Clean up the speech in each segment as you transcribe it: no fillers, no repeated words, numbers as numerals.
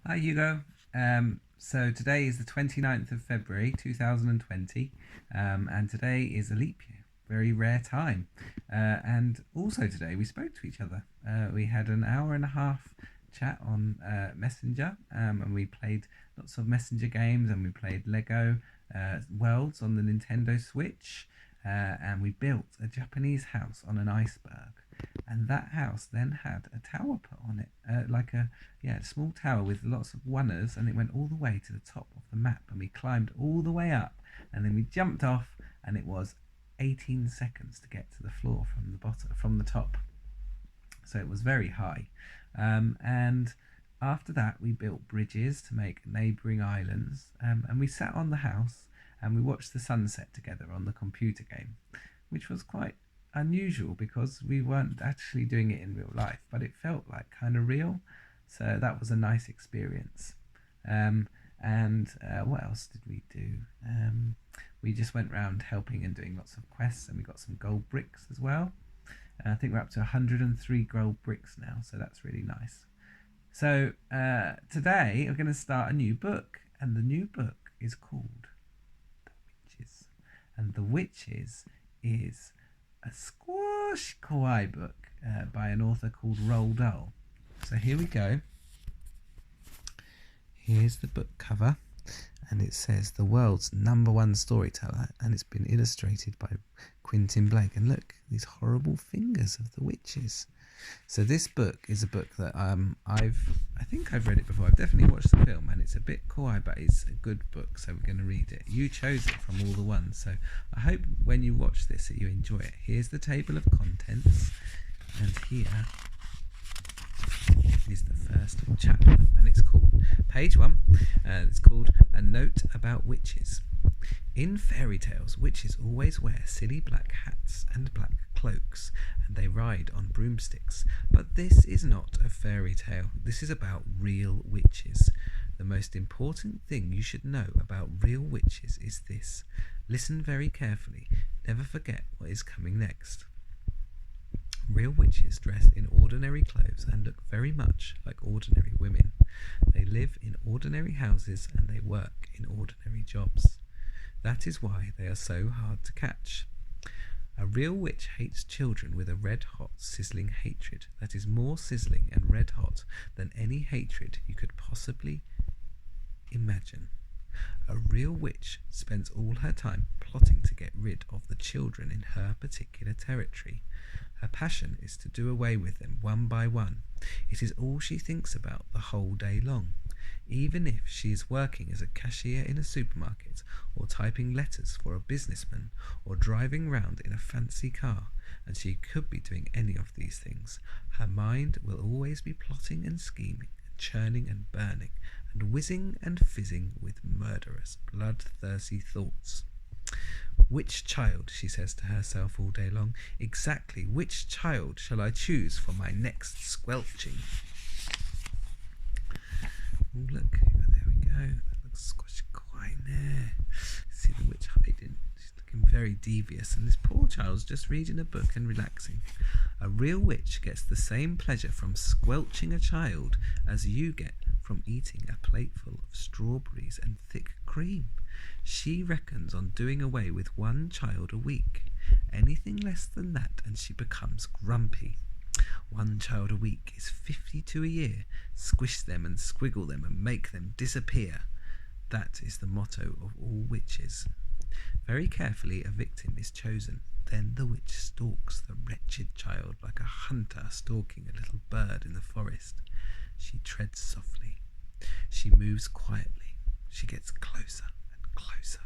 Hi Hugo. So today is the 29th of February 2020, and today is a leap year, very rare time. And also today we spoke to each other. We had an hour and a half chat on Messenger, and we played lots of Messenger games, and we played Lego Worlds on the Nintendo Switch, and we built a Japanese house on an iceberg. And that house then had a tower put on it, like a small tower with lots of oneers, and it went all the way to the top of the map. And we climbed all the way up, and then we jumped off, and it was 18 seconds to get to the floor from the bottom, from the top. So it was very high. And after that, we built bridges to make neighbouring islands, and we sat on the house and we watched the sunset together on the computer game, which was quite unusual because we weren't actually doing it in real life, but it felt like kind of real. So that was a nice experience. And what else did we do? We just went around helping and doing lots of quests, and we got some gold bricks as well. I think we're up to 103 gold bricks now, so that's really nice. So today we're going to start a new book, and the new book is called The Witches. And The Witches is a squash kawaii book by an author called Roald Dahl. So here we go. Here's the book cover, and it says the world's number one storyteller, and it's been illustrated by Quentin Blake. And look, these horrible fingers of the witches. So this book is a book that I think I've read it before. I've definitely watched the film, and it's a bit kawaii, but it's a good book, so we're going to read it. You chose it from all the ones, so I hope when you watch this that you enjoy it. Here's the table of contents, and here is the first chapter, and it's called page 1. It's called A Note About Witches. In fairy tales, witches always wear silly black hats and black cloaks, and they ride on broomsticks. But this is not a fairy tale. This is about real witches. The most important thing you should know about real witches is this. Listen very carefully. Never forget what is coming next. Real witches dress in ordinary clothes and look very much like ordinary women. They live in ordinary houses and they work in ordinary jobs. That is why they are so hard to catch. A real witch hates children with a red-hot, sizzling hatred that is more sizzling and red-hot than any hatred you could possibly imagine. A real witch spends all her time plotting to get rid of the children in her particular territory. Her passion is to do away with them one by one. It is all she thinks about the whole day long. Even if she is working as a cashier in a supermarket, or typing letters for a businessman, or driving round in a fancy car, and she could be doing any of these things, her mind will always be plotting and scheming, and churning and burning, and whizzing and fizzing with murderous, bloodthirsty thoughts. Which child, she says to herself all day long, exactly which child shall I choose for my next squelching? Oh, look, there we go. That looks quite there. See the witch hiding. She's looking very devious, and this poor child's just reading a book and relaxing. A real witch gets the same pleasure from squelching a child as you get from eating a plateful of strawberries and thick cream. She reckons on doing away with one child a week. Anything less than that and she becomes grumpy. One child a week is 52 a year. Squish them and squiggle them and make them disappear. That is the motto of all witches. Very carefully a victim is chosen. Then the witch stalks the wretched child like a hunter stalking a little bird in the forest. She treads softly. She moves quietly. She gets closer and closer.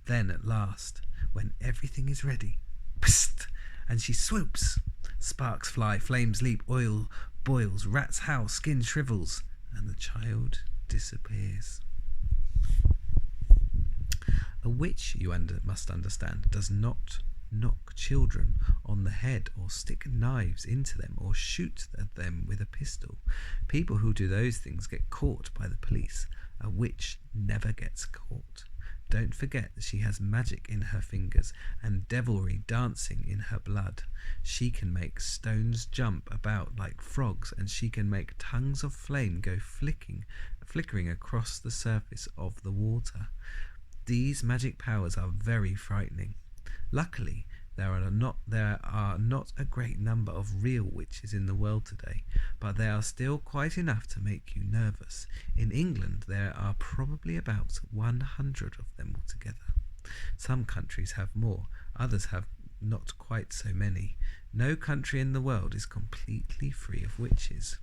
Then at last, when everything is ready, psst, and she swoops. Sparks fly, flames leap, oil boils, rats howl, skin shrivels, and the child disappears. A witch, you must understand, does not knock children on the head or stick knives into them or shoot at them with a pistol. People who do those things get caught by the police. A witch never gets caught. Don't forget that she has magic in her fingers and devilry dancing in her blood. She can make stones jump about like frogs, and she can make tongues of flame go flickering across the surface of the water. These magic powers are very frightening. Luckily, there are not a great number of real witches in the world today, but they are still quite enough to make you nervous. In England, there are probably about 100 of them altogether. Some countries have more, others have not quite so many. No country in the world is completely free of witches.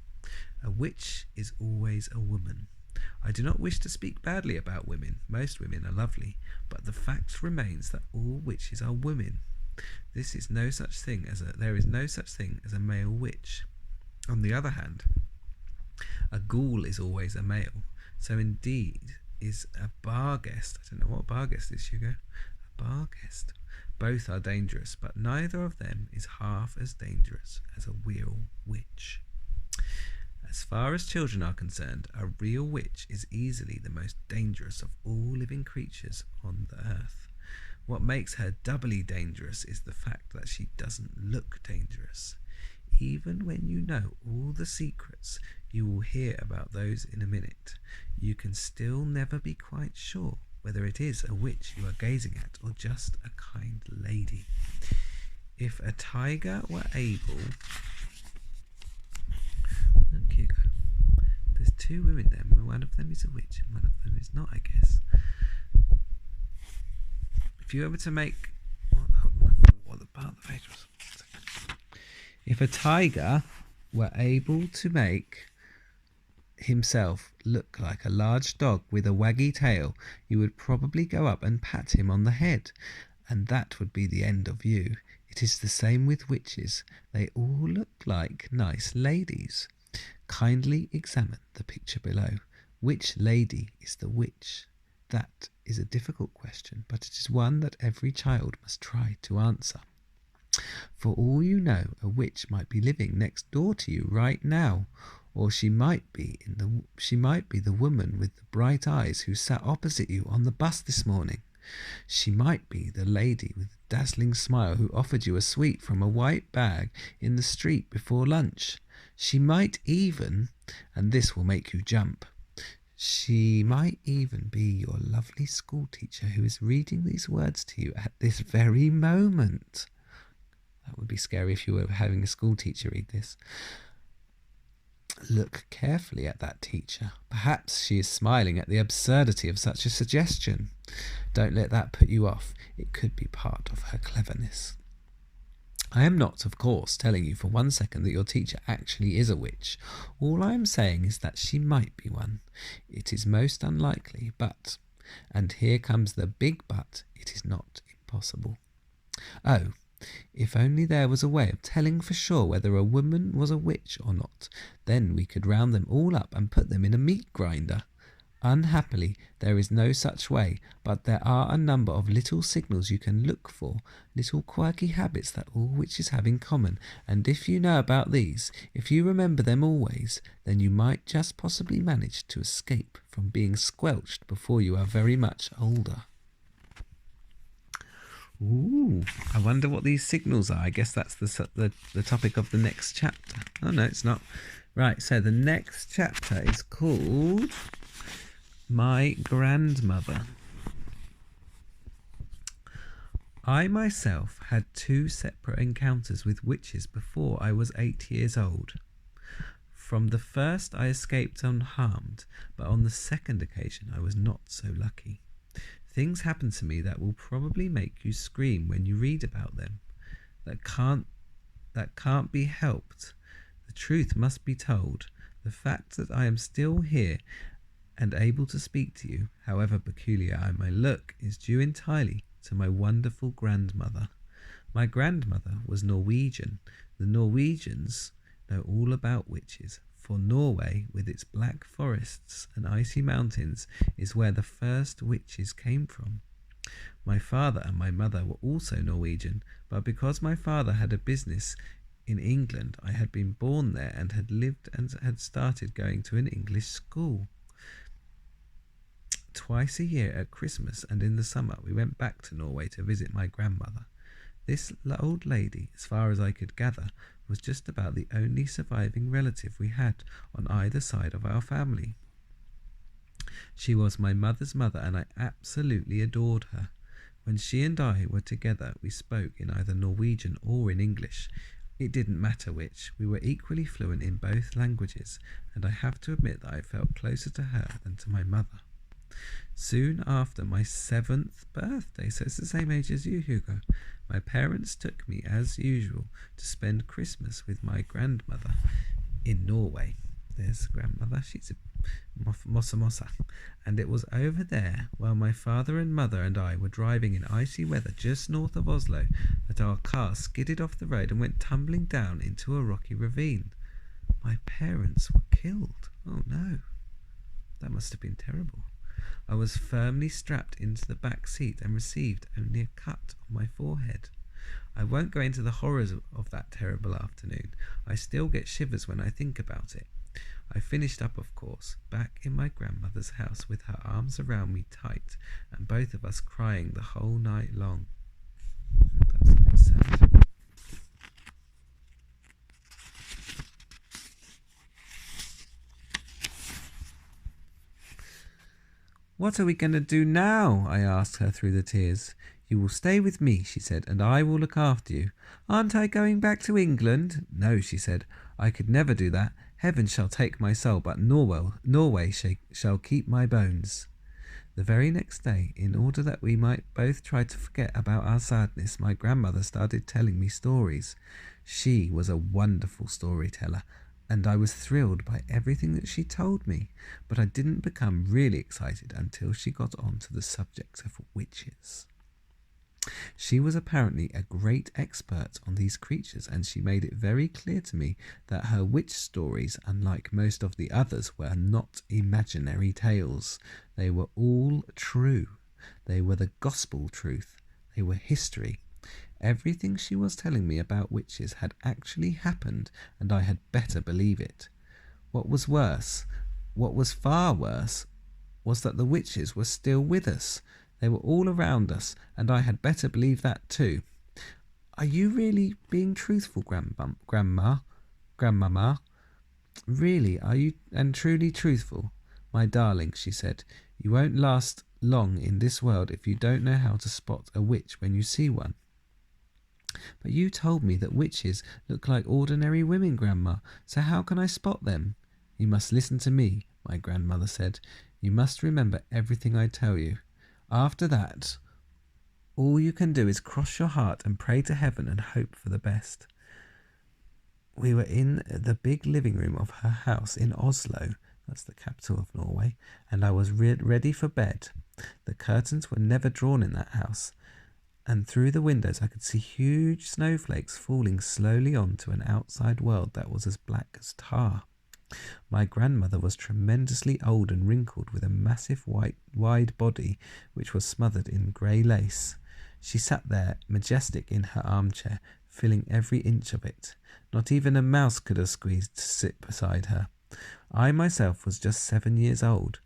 A witch is always a woman. I do not wish to speak badly about women. Most women are lovely, but the fact remains that all witches are women. There is no such thing as a male witch. On the other hand, a ghoul is always a male. So indeed is a Barghest. I don't know what Barghest is, Hugo. A Barghest. Both are dangerous, but neither of them is half as dangerous as a real witch. As far as children are concerned, a real witch is easily the most dangerous of all living creatures on the earth. What makes her doubly dangerous is the fact that she doesn't look dangerous. Even when you know all the secrets you will hear about those in a minute, you can still never be quite sure whether it is a witch you are gazing at or just a kind lady. If a tiger were able... Look, Hugo. There's two women there. One of them is a witch and one of them is not, I guess. If you were to make... What the part of the page was? If a tiger were able to make himself look like a large dog with a waggy tail, you would probably go up and pat him on the head, and that would be the end of you. It is the same with witches. They all look like nice ladies. Kindly examine the picture below. Which lady is the witch? That is a difficult question, but it is one that every child must try to answer. For all you know, a witch might be living next door to you right now, or she might be the woman with the bright eyes who sat opposite you on the bus this morning. She might be the lady with the dazzling smile who offered you a sweet from a white bag in the street before lunch. She might even, and this will make you jump, she might even be your lovely school teacher who is reading these words to you at this very moment. That would be scary if you were having a school teacher read this. Look carefully at that teacher. Perhaps she is smiling at the absurdity of such a suggestion. Don't let that put you off. It could be part of her cleverness. I am not, of course, telling you for 1 second that your teacher actually is a witch. All I am saying is that she might be one. It is most unlikely, but, and here comes the big but, it is not impossible. Oh, if only there was a way of telling for sure whether a woman was a witch or not, then we could round them all up and put them in a meat grinder. Unhappily, there is no such way, but there are a number of little signals you can look for, little quirky habits that all witches have in common, and if you know about these, if you remember them always, then you might just possibly manage to escape from being squelched before you are very much older. Ooh, I wonder what these signals are. I guess that's the topic of the next chapter. Oh, no, it's not. Right, so the next chapter is called My Grandmother. I myself had 2 separate encounters with witches before I was 8 years old. From the first I escaped unharmed, but on the second occasion I was not so lucky. Things happen to me that will probably make you scream when you read about them. That can't be helped. The truth must be told. The fact that I am still here and able to speak to you, however peculiar I may look, is due entirely to my wonderful grandmother. My grandmother was Norwegian. The Norwegians know all about witches, for Norway, with its black forests and icy mountains, is where the first witches came from. My father and my mother were also Norwegian, but because my father had a business in England, I had been born there and had lived and had started going to an English school. Twice a year at Christmas and in the summer we went back to Norway to visit my grandmother. This old lady, as far as I could gather, was just about the only surviving relative we had on either side of our family. She was my mother's mother, and I absolutely adored her. When she and I were together, we spoke in either Norwegian or in English. It didn't matter which. We were equally fluent in both languages, and I have to admit that I felt closer to her than to my mother. Soon after my 7th birthday, so it's the same age as you, Hugo, my parents took me, as usual, to spend Christmas with my grandmother in Norway. There's grandmother, she's a mossa, and it was over there, while my father and mother and I were driving in icy weather just north of Oslo, that our car skidded off the road and went tumbling down into a rocky ravine. My parents were killed. Oh no, that must have been terrible. I was firmly strapped into the back seat and received only a cut on my forehead. I won't go into the horrors of that terrible afternoon. I still get shivers when I think about it. I finished up, of course, back in my grandmother's house with her arms around me tight and both of us crying the whole night long. That's a bit sad. What are we going to do now? I asked her through the tears. You will stay with me, she said, and I will look after you. Aren't I going back to England? No, she said, I could never do that. Heaven shall take my soul, but Norway shall keep my bones. The very next day, in order that we might both try to forget about our sadness, my grandmother started telling me stories. She was a wonderful storyteller, and I was thrilled by everything that she told me, but I didn't become really excited until she got on to the subject of witches. She was apparently a great expert on these creatures, and she made it very clear to me that her witch stories, unlike most of the others, were not imaginary tales. They were all true. They were the gospel truth. They were history. Everything she was telling me about witches had actually happened, and I had better believe it. What was far worse, was that the witches were still with us. They were all around us, and I had better believe that too. Are you really being truthful, Grandmama? Really, are you and truly truthful? My darling, she said, you won't last long in this world if you don't know how to spot a witch when you see one. But you told me that witches look like ordinary women, Grandma, so how can I spot them? You must listen to me, my grandmother said. You must remember everything I tell you. After that, all you can do is cross your heart and pray to heaven and hope for the best. We were in the big living room of her house in Oslo, that's the capital of Norway, and I was ready for bed. The curtains were never drawn in that house, and through the windows I could see huge snowflakes falling slowly onto an outside world that was as black as tar. My grandmother was tremendously old and wrinkled, with a massive wide body which was smothered in grey lace. She sat there, majestic in her armchair, filling every inch of it. Not even a mouse could have squeezed to sit beside her. I myself, just 7 years old,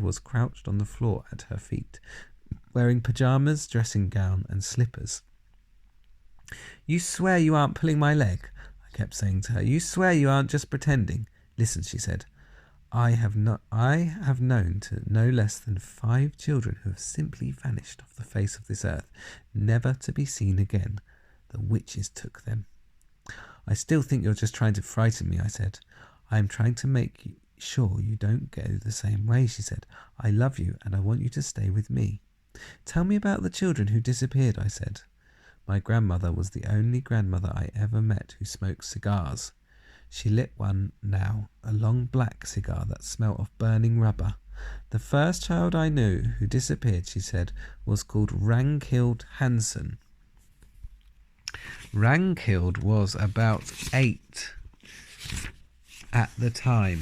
was crouched on the floor at her feet, wearing pyjamas, dressing gown, and slippers. You swear you aren't pulling my leg? I kept saying to her. You swear you aren't just pretending? Listen, she said. I have known to no less than 5 children who have simply vanished off the face of this earth, never to be seen again. The witches took them. I still think you're just trying to frighten me, I said. I am trying to make sure you don't go the same way, she said. I love you and I want you to stay with me. Tell me about the children who disappeared, I said. My grandmother was the only grandmother I ever met who smoked cigars. She lit one now, a long black cigar that smelt of burning rubber. The first child I knew who disappeared, she said, was called Ragnhild Hansen. Ragnhild was about 8 at the time.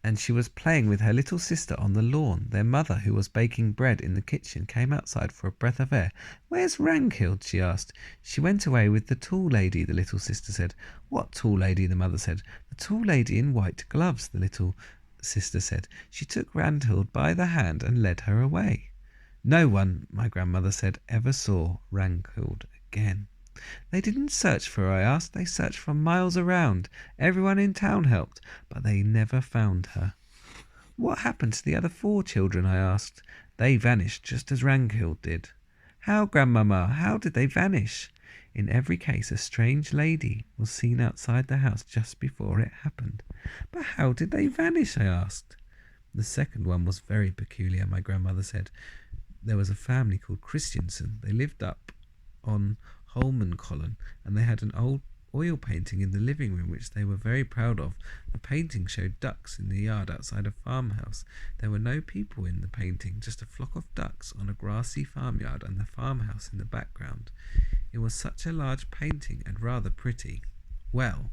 and she was playing with her little sister on the lawn. Their mother, who was baking bread in the kitchen, came outside for a breath of air. "Where's Rankhild?" she asked. "She went away with the tall lady," the little sister said. "What tall lady?" the mother said. "The tall lady in white gloves," the little sister said. "She took Rankhild by the hand and led her away." No one, my grandmother said, ever saw Rankhild again. "They didn't search for her?" I asked. "They searched for miles around. Everyone in town helped, but they never found her." "What happened to the other 4 children?" I asked. "They vanished just as Rankhild did." "How, Grandmamma? How did they vanish?" "In every case a strange lady was seen outside the house just before it happened." "But how did they vanish?" I asked. "The second one was very peculiar," my grandmother said. "There was a family called Christiansen. They lived up on Holmenkollen, and they had an old oil painting in the living room which they were very proud of. The painting showed ducks in the yard outside a farmhouse. There were no people in the painting, just a flock of ducks on a grassy farmyard and the farmhouse in the background. It was such a large painting and rather pretty. Well,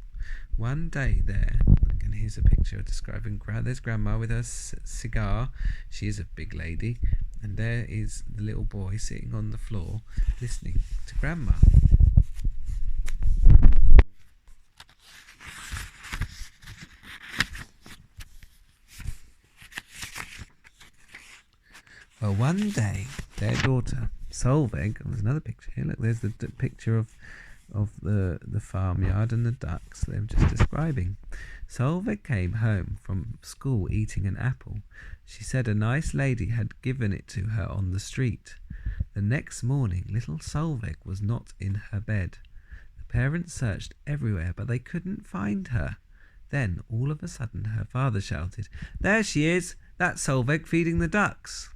one day there," and here's a picture describing there's Grandma with her cigar. She is a big lady, and there is the little boy sitting on the floor listening to Grandma. Well, one day their daughter Solveig, there's another picture here. Look, there's the picture of the farmyard and the ducks they're just describing. Solveig came home from school eating an apple. She said a nice lady had given it to her on the street. The next morning, little Solveig was not in her bed. The parents searched everywhere, but they couldn't find her. Then, all of a sudden, her father shouted, "There she is! That's Solveig feeding the ducks."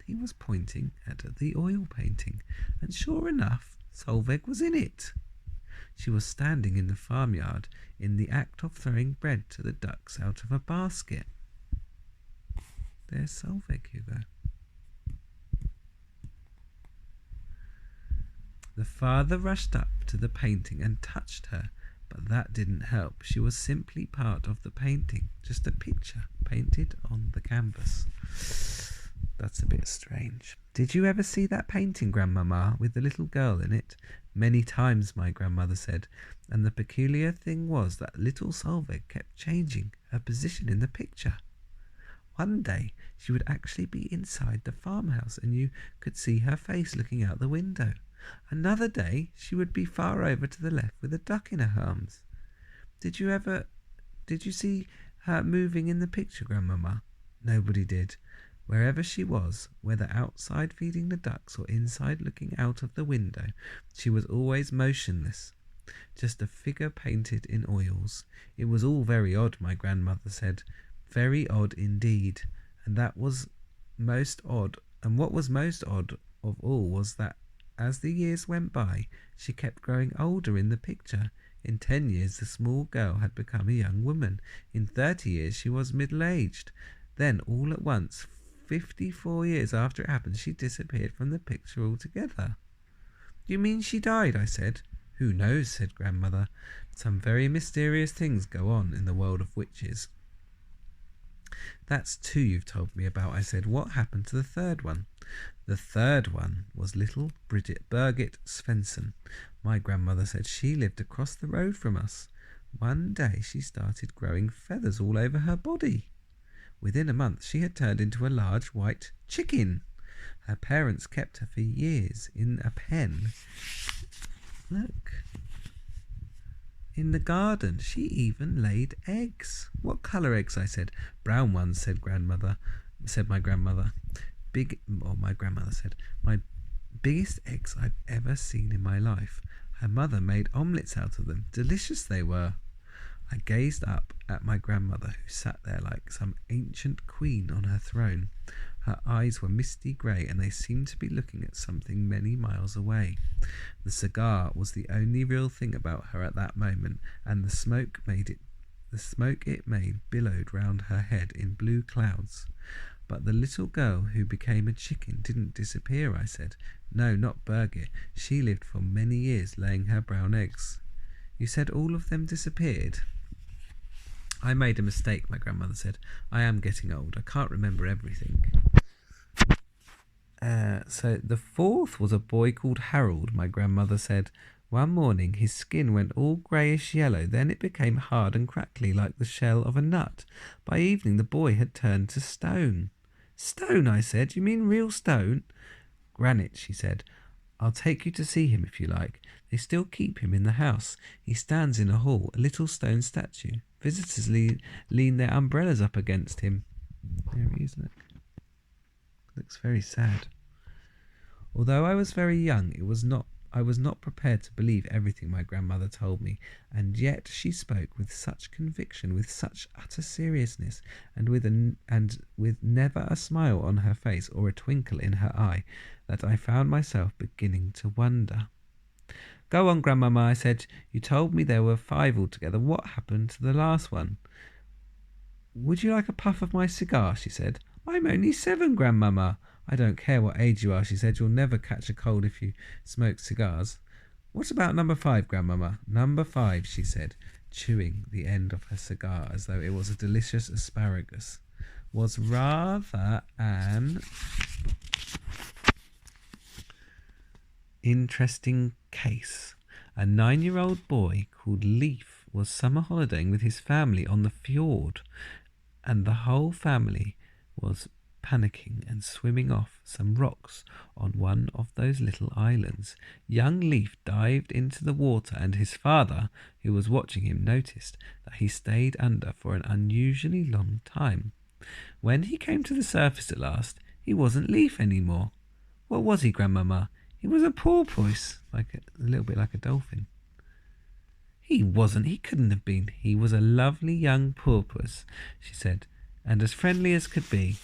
He was pointing at the oil painting, and sure enough, Solveig was in it. She was standing in the farmyard in the act of throwing bread to the ducks out of a basket. There's Solveig, Hugo. The father rushed up to the painting and touched her, but that didn't help. She was simply part of the painting, just a picture painted on the canvas. That's a bit strange. "Did you ever see that painting, Grandmamma, with the little girl in it?" "Many times," my grandmother said, "and the peculiar thing was that little Solveig kept changing her position in the picture. One day she would actually be inside the farmhouse and you could see her face looking out the window. Another day she would be far over to the left with a duck in her arms. Did you see her moving in the picture, Grandmamma?" Nobody did. Wherever she was, whether outside feeding the ducks or inside looking out of the window, she was always motionless, just a figure painted in oils. It was all very odd, my grandmother said, very odd indeed, and what was most odd of all was that as the years went by, she kept growing older in the picture. In 10 years, the small girl had become a young woman. In 30 years, she was middle-aged. Then, all at once, 54 years after it happened, she disappeared from the picture altogether. "You mean she died?" I said. "Who knows?" said Grandmother. "Some very mysterious things go on in the world of witches." "That's 2 you've told me about," I said. "What happened to the third one?" "The third one was little Birgit Svensson. My grandmother said she lived across the road from us. One day she started growing feathers all over her body. Within a month she had turned into a large white chicken. Her parents kept her for years in a pen. Look. In the garden. She even laid eggs." "What colour eggs?" I said. "Brown ones," said my grandmother. My grandmother said, "My biggest eggs I've ever seen in my life. Her mother made omelettes out of them. Delicious they were." I gazed up at my grandmother, who sat there like some ancient queen on her throne. Her eyes were misty grey, and they seemed to be looking at something many miles away. The cigar was the only real thing about her at that moment, and the smoke it made billowed round her head in blue clouds. "But the little girl who became a chicken didn't disappear," I said. "No, not Birgit. She lived for many years laying her brown eggs." "You said all of them disappeared?" I made a mistake, my grandmother said. I am getting old. I can't remember everything. So the fourth was a boy called Harold, my grandmother said. One morning his skin went all greyish yellow, then it became hard and crackly like the shell of a nut. By evening the boy had turned to stone. Stone, I said. You mean real stone? Granite, she said. I'll take you to see him if you like. They still keep him in the house. He stands in a hall, a little stone statue. Visitors lean their umbrellas up against him. There he is, look. Looks very sad. Although I was very young, I was not prepared to believe everything my grandmother told me, and yet she spoke with such conviction, with such utter seriousness, and with never a smile on her face or a twinkle in her eye, that I found myself beginning to wonder. Go on, Grandmamma, I said. You told me there were 5 altogether. What happened to the last one? Would you like a puff of my cigar? She said. I'm only 7, Grandmamma. I don't care what age you are, she said. You'll never catch a cold if you smoke cigars. What about number 5, Grandmamma? Number 5, she said, chewing the end of her cigar as though it was a delicious asparagus, was rather an interesting case. A 9-year-old boy called Leaf was summer holidaying with his family on the fjord, and the whole family was panicking and swimming off some rocks on one of those little islands. Young Leaf dived into the water, and his father, who was watching him, noticed that he stayed under for an unusually long time. When he came to the surface at last, he wasn't Leaf any more. What was he, Grandmamma? He was a porpoise, a little bit like a dolphin. He wasn't. He couldn't have been. He was a lovely young porpoise, she said, and as friendly as could be.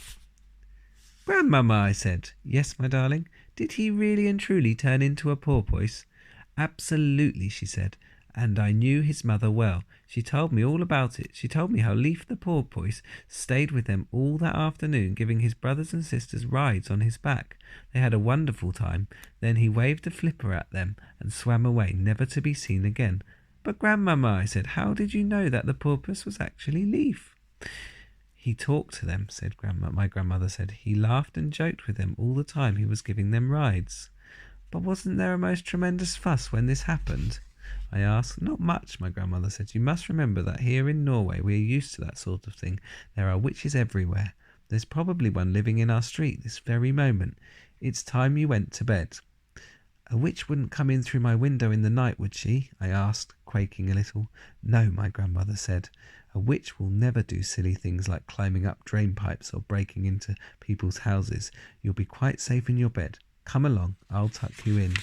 Grandmamma, I said. Yes, my darling. Did he really and truly turn into a porpoise? Absolutely, she said, and I knew his mother well. She told me all about it. She told me how Leaf the porpoise stayed with them all that afternoon, giving his brothers and sisters rides on his back. They had a wonderful time. Then he waved a flipper at them and swam away, never to be seen again. But Grandmamma, I said, how did you know that the porpoise was actually Leaf? He talked to them, said my grandmother said. He laughed and joked with them all the time he was giving them rides. But wasn't there a most tremendous fuss when this happened? I asked. Not much, my grandmother said. You must remember that here in Norway we are used to that sort of thing. There are witches everywhere. There's probably one living in our street this very moment. It's time you went to bed. A witch wouldn't come in through my window in the night, would she? I asked, quaking a little. No, my grandmother said. A witch will never do silly things like climbing up drain pipes or breaking into people's houses. You'll be quite safe in your bed. Come along, I'll tuck you in.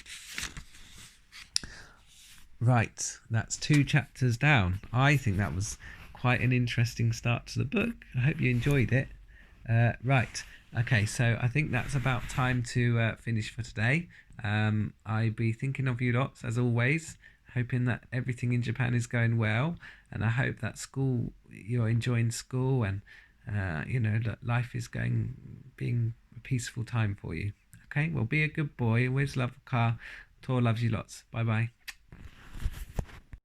Right, that's 2 chapters down. I think that was quite an interesting start to the book. I hope you enjoyed it. Right, okay, so I think that's about time to finish for today. I'll be thinking of you lots, as always, hoping that everything in Japan is going well, and I hope that you're enjoying school, and that life is being a peaceful time for you. Okay, well, be a good boy, always love the car. Tor loves you lots. Bye bye.